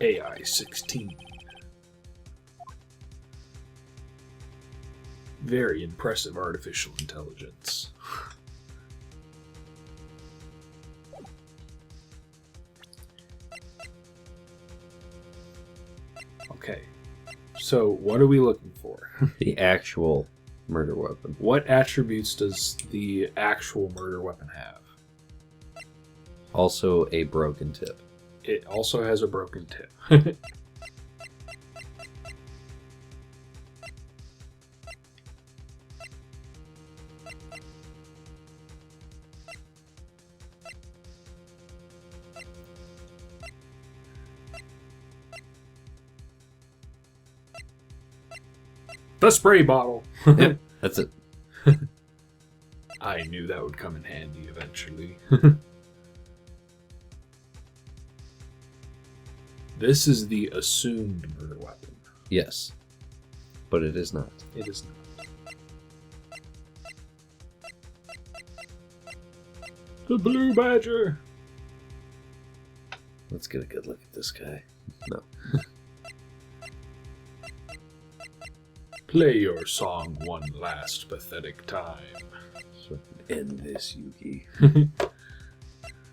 AI-16. Very impressive artificial intelligence. Okay, so what are we looking for? The actual murder weapon. What attributes does the actual murder weapon have? Also a broken tip. It also has a broken tip. The spray bottle. Yep, that's it. I knew that would come in handy eventually. This is the assumed murder weapon. Yes. But it is not. It is not. The Blue Badger. Let's get a good look at this guy. No. Play your song one last pathetic time. So end this, Yugi. I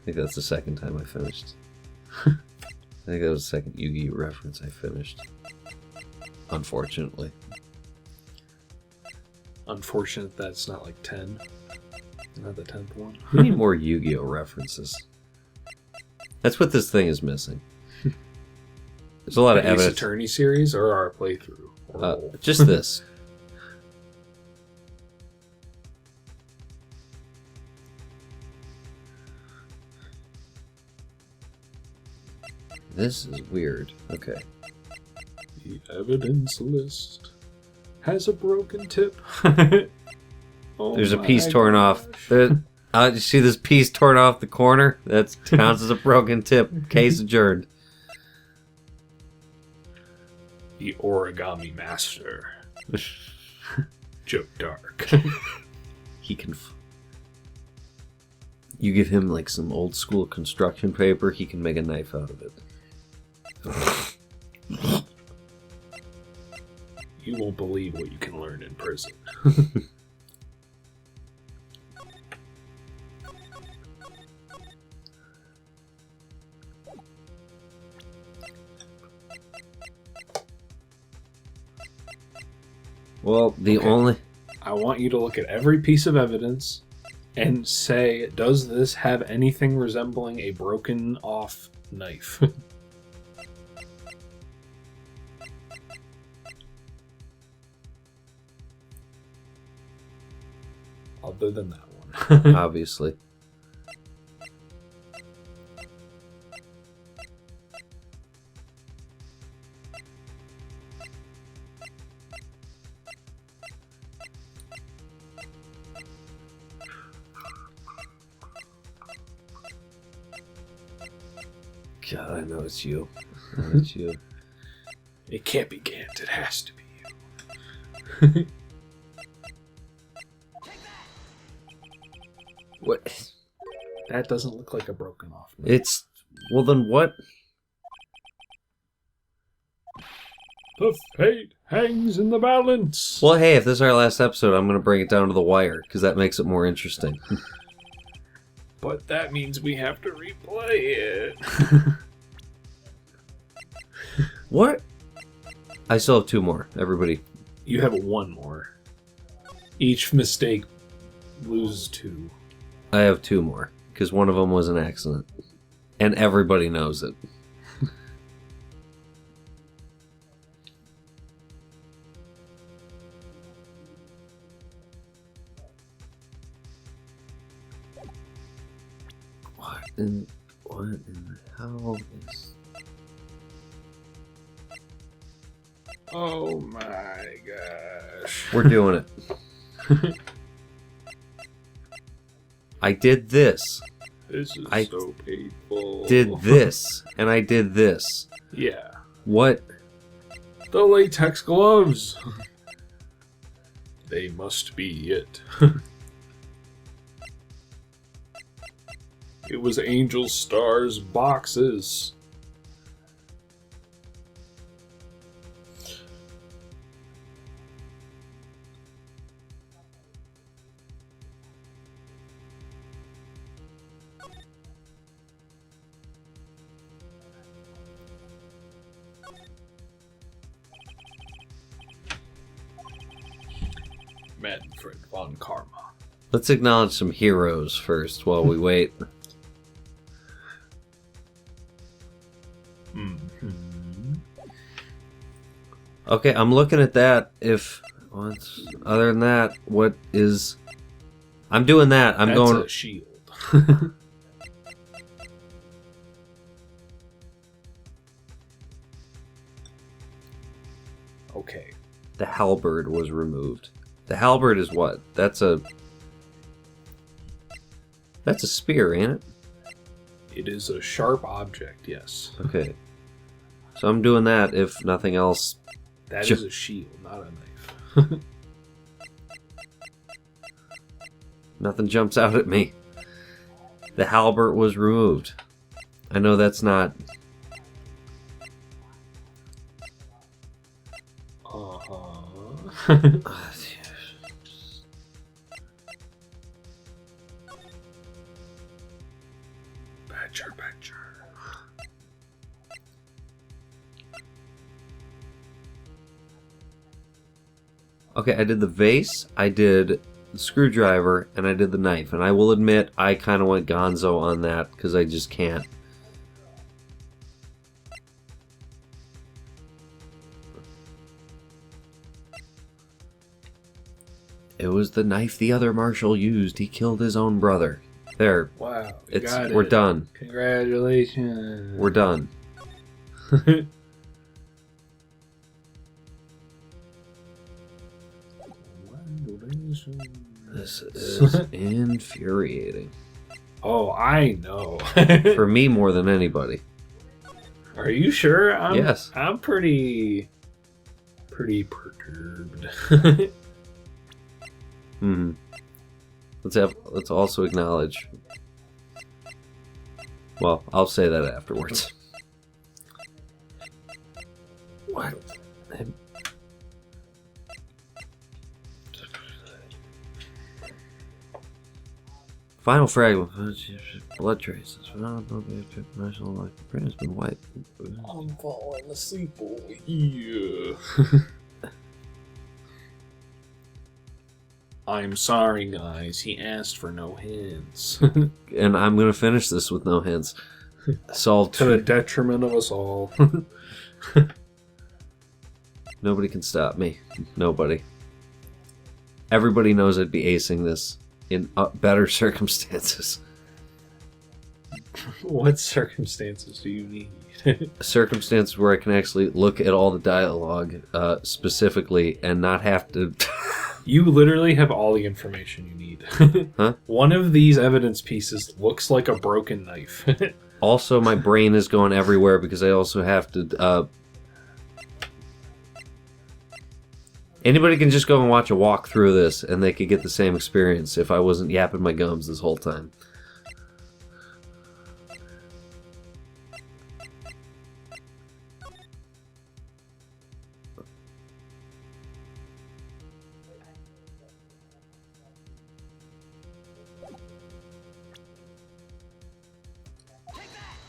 think that's the second time I finished. I think that was the second Yu-Gi-Oh reference I finished. Unfortunately. Unfortunate that it's not like 10. Not the 10th one. We need more Yu-Gi-Oh references. That's what this thing is missing. There's a lot of Ace evidence. Attorney series or our playthrough? Just this. This is weird. Okay. The evidence list has a broken tip. Oh, There's a piece my torn off. You see this piece torn off the corner? That counts as a broken tip. Case adjourned. The Origami Master. Joke Dark. He can... You give him like some old school construction paper, he can make a knife out of it. You won't believe what you can learn in prison. Well, the Okay. only... I want you to look at every piece of evidence and say, does this have anything resembling a broken off knife? Other than that one. Obviously. God, I know it's you. I know it's you. It can't be Gant, it has to be you. What? That doesn't look like a broken off knife. It's... Well, then what? The fate hangs in the balance. Well, hey, if this is our last episode, I'm going to bring it down to the wire, because that makes it more interesting. But that means we have to replay it. What? I still have two more. Everybody. You have one more. Each mistake loses two. I have two more, because one of them was an accident. And everybody knows it. What in the hell is... Oh my gosh. We're doing it. I did this. This is I so painful. Did this. And I did this. Yeah. What? The latex gloves. They must be it. It was Angel Star's boxes. Manfred von Karma. Let's acknowledge some heroes first while we wait. Okay, I'm looking at that. Other than that, what is... I'm doing that. I'm That's going... a shield. Okay. The halberd was removed. The halberd is what? That's a spear, ain't it? It is a sharp object, yes. Okay. So I'm doing that, if nothing else. That is a shield, not a knife. Nothing jumps out at me. The halberd was removed. I know that's not... Badger. Okay, I did the vase, I did the screwdriver, and I did the knife. And I will admit, I kind of went gonzo on that, because I just can't. It was the knife the other marshal used. He killed his own brother. There. Wow. We're done. Congratulations. We're done. This is infuriating. Oh, I know. For me more than anybody. Are you sure? Yes. I'm pretty perturbed. Let's also acknowledge. Well, I'll say that afterwards. What? Final fragment. Blood traces. National like the print has been wiped. I'm falling asleep. Yeah. I'm sorry, guys. He asked for no hints. And I'm gonna finish this with no hints. Solved to the detriment of us all. Nobody can stop me. Nobody. Everybody knows I'd be acing this in better circumstances. What circumstances do you need? Circumstances where I can actually look at all the dialogue specifically and not have to... You literally have all the information you need. Huh? One of these evidence pieces looks like a broken knife. Also, my brain is going everywhere because I also have to... Anybody can just go and watch a walk through this and they could get the same experience if I wasn't yapping my gums this whole time.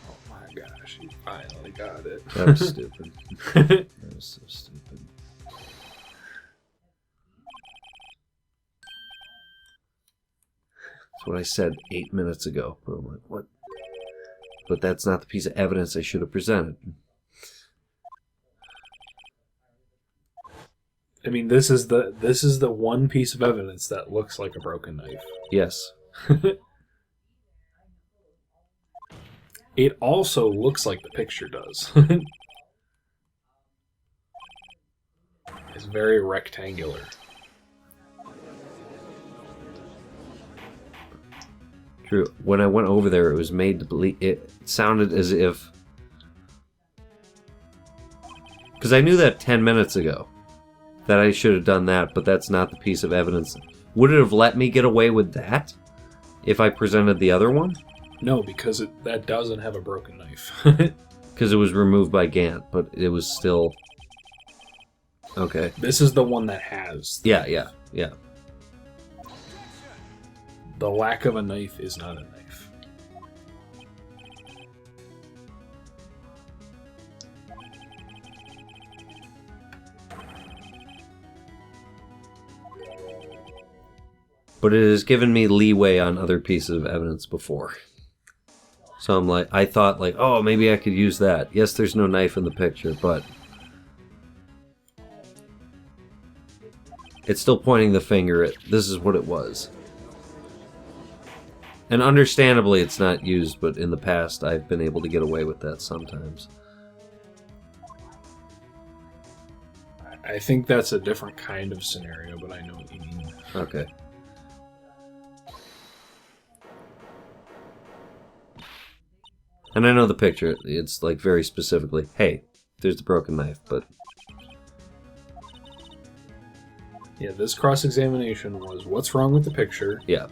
Oh my gosh, you finally got it. That was stupid. That was so stupid. That's what I said 8 minutes ago. But I'm like, what? But that's not the piece of evidence I should have presented. I mean, this is the one piece of evidence that looks like a broken knife. Yes. It also looks like the picture does. It's very rectangular. True. When I went over there, it was made to believe. It sounded as if... Because I knew that 10 minutes ago. That I should have done that, but that's not the piece of evidence. Would it have let me get away with that? If I presented the other one? No, because that doesn't have a broken knife. Because it was removed by Gant, but it was still... Okay. This is the one that has. Yeah. The lack of a knife is not a knife. But it has given me leeway on other pieces of evidence before. So I'm like, I thought like, oh, maybe I could use that. Yes, there's no knife in the picture, but it's still pointing the finger at this is what it was. And understandably, it's not used, but in the past, I've been able to get away with that sometimes. I think that's a different kind of scenario, but I know what you mean. Okay. And I know the picture. It's like very specifically, hey, there's the broken knife, but... Yeah, this cross-examination was, what's wrong with the picture? Yeah.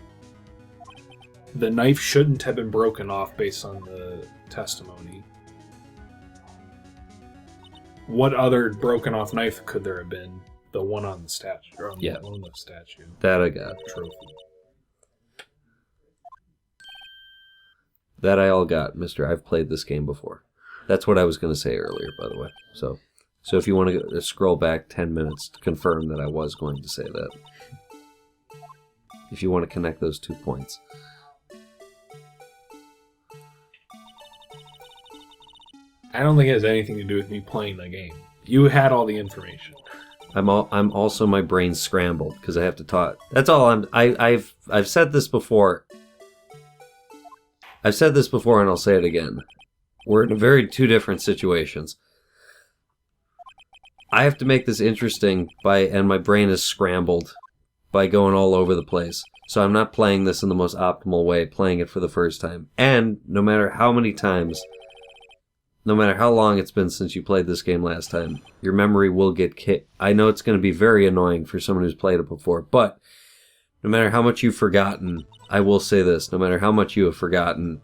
The knife shouldn't have been broken off based on the testimony. What other broken off knife could there have been? The one on the statue. Or on Yeah. the, on the statue. That I got. Trophy. That I all got, mister. I've played this game before. That's what I was going to say earlier, by the way. So if you want to scroll back 10 minutes to confirm that I was going to say that. If you want to connect those 2 points. I don't think it has anything to do with me playing the game. You had all the information. I'm also my brain's scrambled because I have to talk. That's all I've said this before. I've said this before and I'll say it again. We're in two different situations. I have to make this interesting and my brain is scrambled by going all over the place. So I'm not playing this in the most optimal way, playing it for the first time. And no matter how many times, no matter how long it's been since you played this game last time, your memory will get kicked. I know it's going to be very annoying for someone who's played it before, but no matter how much you've forgotten, I will say this, no matter how much you have forgotten,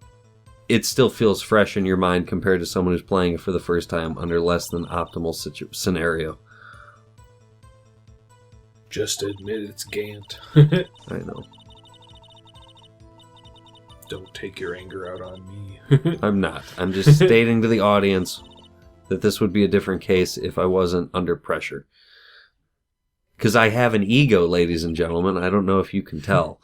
it still feels fresh in your mind compared to someone who's playing it for the first time under less than optimal scenario. Just admit it's Gant. I know. Don't take your anger out on me. I'm not. I'm just stating to the audience that this would be a different case if I wasn't under pressure. Because I have an ego, ladies and gentlemen. I don't know if you can tell.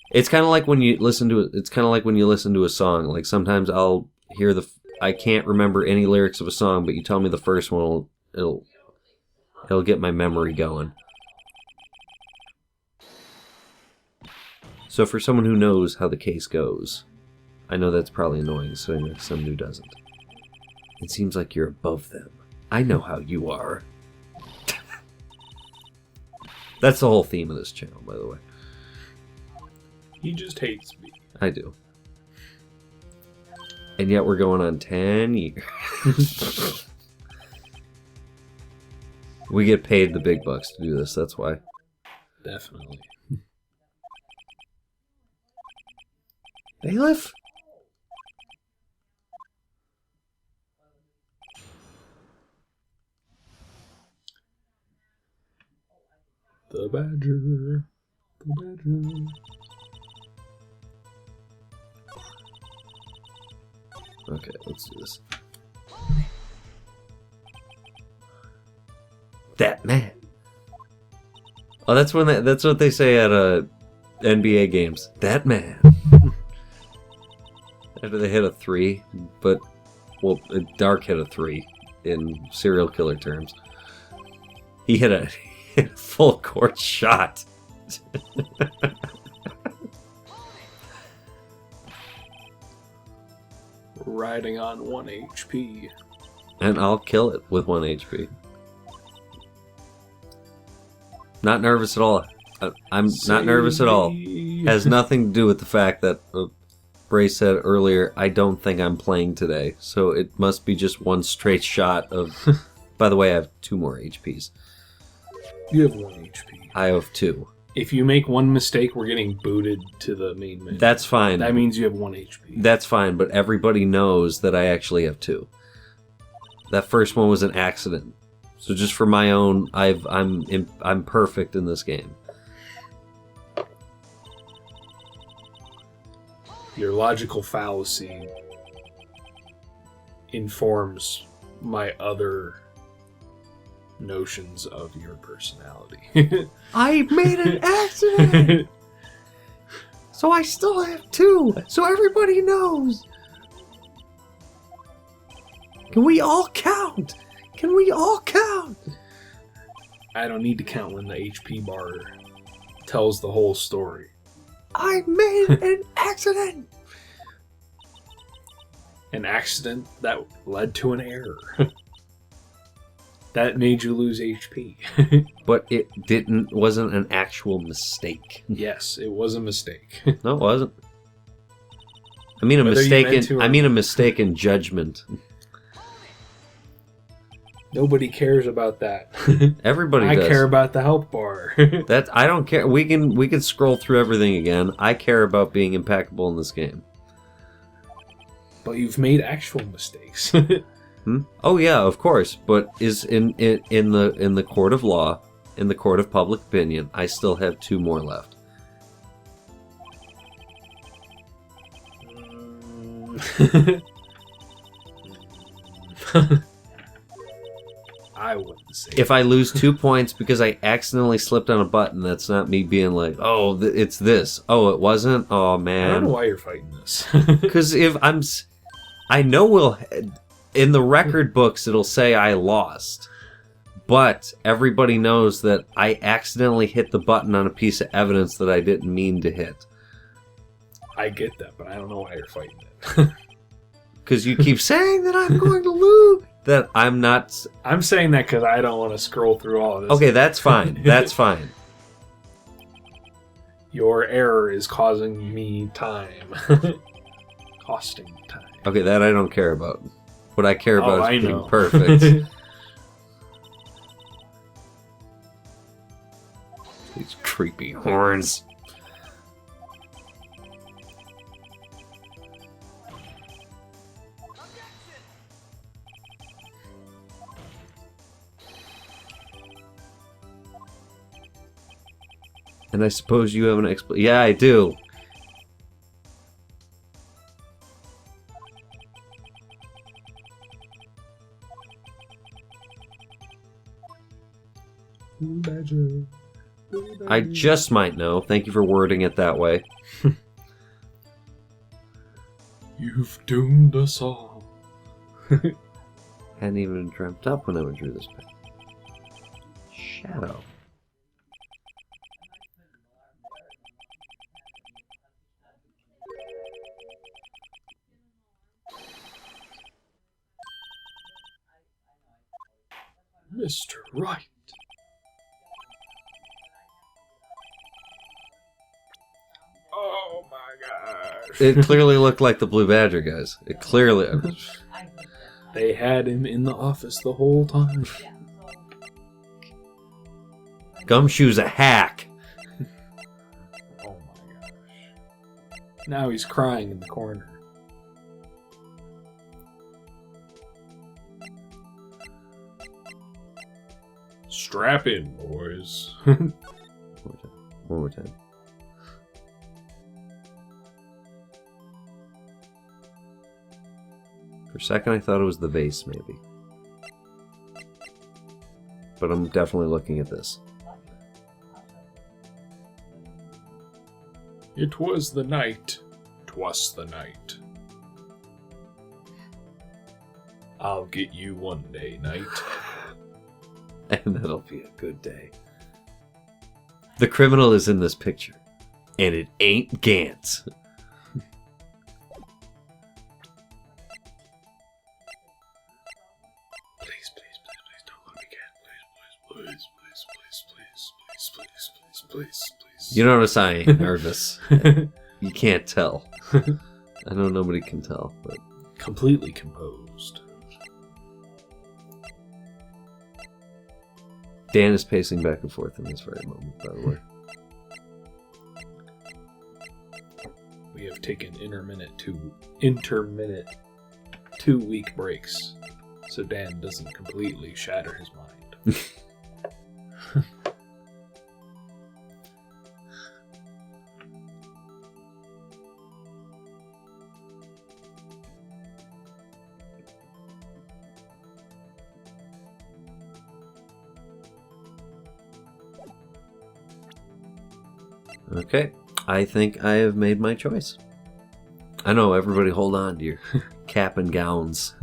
It's kind of like when you listen to a song. Like sometimes I'll hear I can't remember any lyrics of a song, but you tell me the first one, it'll get my memory going. So for someone who knows how the case goes, I know that's probably annoying, so someone who doesn't. It seems like you're above them. I know how you are. That's the whole theme of this channel, by the way. He just hates me. I do. And yet we're going on 10 years. We get paid the big bucks to do this, that's why. Definitely. Bailiff? The Badger. The Badger. Okay, let's do this. That man. Oh, that's what they say at NBA games. That man. After they hit a 3, but Dark hit a 3 in serial killer terms. He hit a full court shot. Riding on 1 HP. And I'll kill it with 1 HP. Not nervous at all. I'm not nervous at all. Has nothing to do with the fact that Bray said earlier, I don't think I'm playing today. So it must be just one straight shot of... By the way, I have 2 more HPs. You have 1 HP. I have 2. If you make one mistake, we're getting booted to the main menu. That's fine. That means you have 1 HP. That's fine, but everybody knows that I actually have 2. That first one was an accident. So just for my own, I'm perfect in this game. Your logical fallacy informs my other notions of your personality. I made an accident! So I still have 2, so everybody knows. Can we all count? Can we all count? I don't need to count when the HP bar tells the whole story. I made an accident! An accident that led to an error. That made you lose HP. But it wasn't an actual mistake. Yes, it was a mistake. No, it wasn't. I mean a mistaken judgment. Nobody cares about that. Everybody I does. care about the health bar. I don't care. We can scroll through everything again. I care about being impeccable in this game. But you've made actual mistakes. Oh yeah, of course. But is in the court of law, in the court of public opinion, I still have 2 more left. I wouldn't say. If I lose 2 points because I accidentally slipped on a button, that's not me being like, oh, it's this. Oh, it wasn't. Oh man. I don't know why you're fighting this. Because I know in the record books it'll say I lost, but everybody knows that I accidentally hit the button on a piece of evidence that I didn't mean to hit. I get that, but I don't know why you're fighting it. Because you keep saying that I'm going to lose. That I'm not. I'm saying that because I don't want to scroll through all of this. Okay, that's fine. That's fine. Your error is causing me time. Costing time. Okay, that I don't care about. What I care about is being know. perfect. These creepy horns. And I suppose you have an Yeah, I do. Badger. I just might know. Thank you for wording it that way. You've doomed us all. Hadn't even dreamt up when I went through this bit. Shadow. Mr. Wright. Oh my gosh. It clearly looked like the Blue Badger guys. It clearly... They had him in the office the whole time. Gumshoe's a hack. Oh my gosh. Now he's crying in the corner. Strap in, boys. One more time. For a second I thought it was the vase, maybe. But I'm definitely looking at this. It was the night. 'Twas the night. I'll get you one day, night. And that'll be a good day. The criminal is in this picture. And it ain't Gantz. Please, don't look again. Please. You notice I ain't nervous. You can't tell. I know nobody can tell, but... Completely composed. Dan is pacing back and forth in this very moment, by the way. We have taken intermittent 2-week breaks, so Dan doesn't completely shatter his mind. Okay, I think I have made my choice. I know, everybody hold on to your cap and gowns.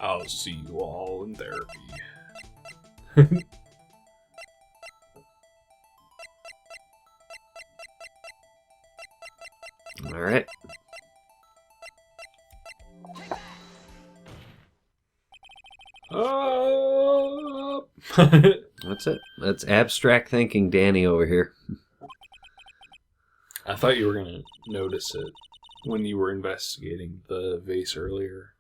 I'll see you all in therapy. Alright. That's it. That's abstract thinking Danny over here. I thought you were going to notice it when you were investigating the vase earlier.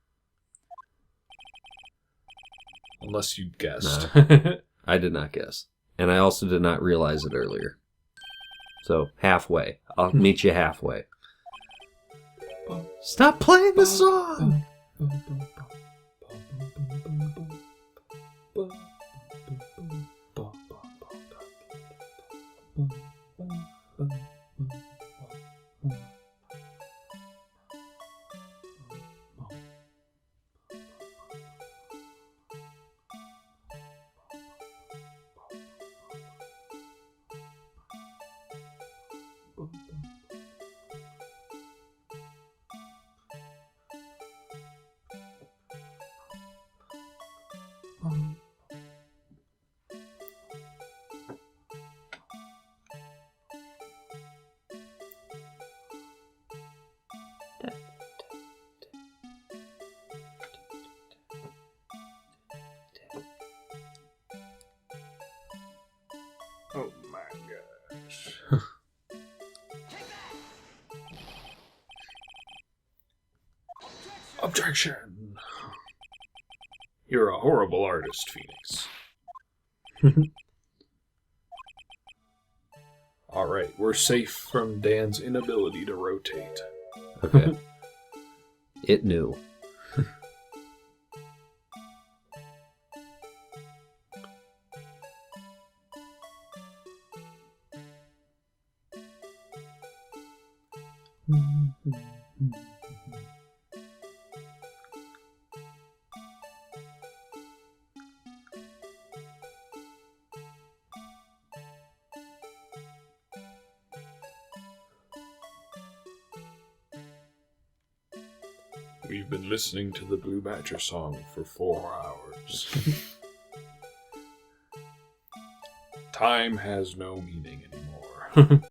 Unless you guessed. I did not guess. And I also did not realize it earlier. So, halfway. I'll meet you halfway. Stop playing the song! Oh my gosh. Objection! You're a horrible artist, Phoenix. Alright, we're safe from Dan's inability to rotate. Okay. It knew. We've been listening to the Blue Badger song for 4 hours. Time has no meaning anymore.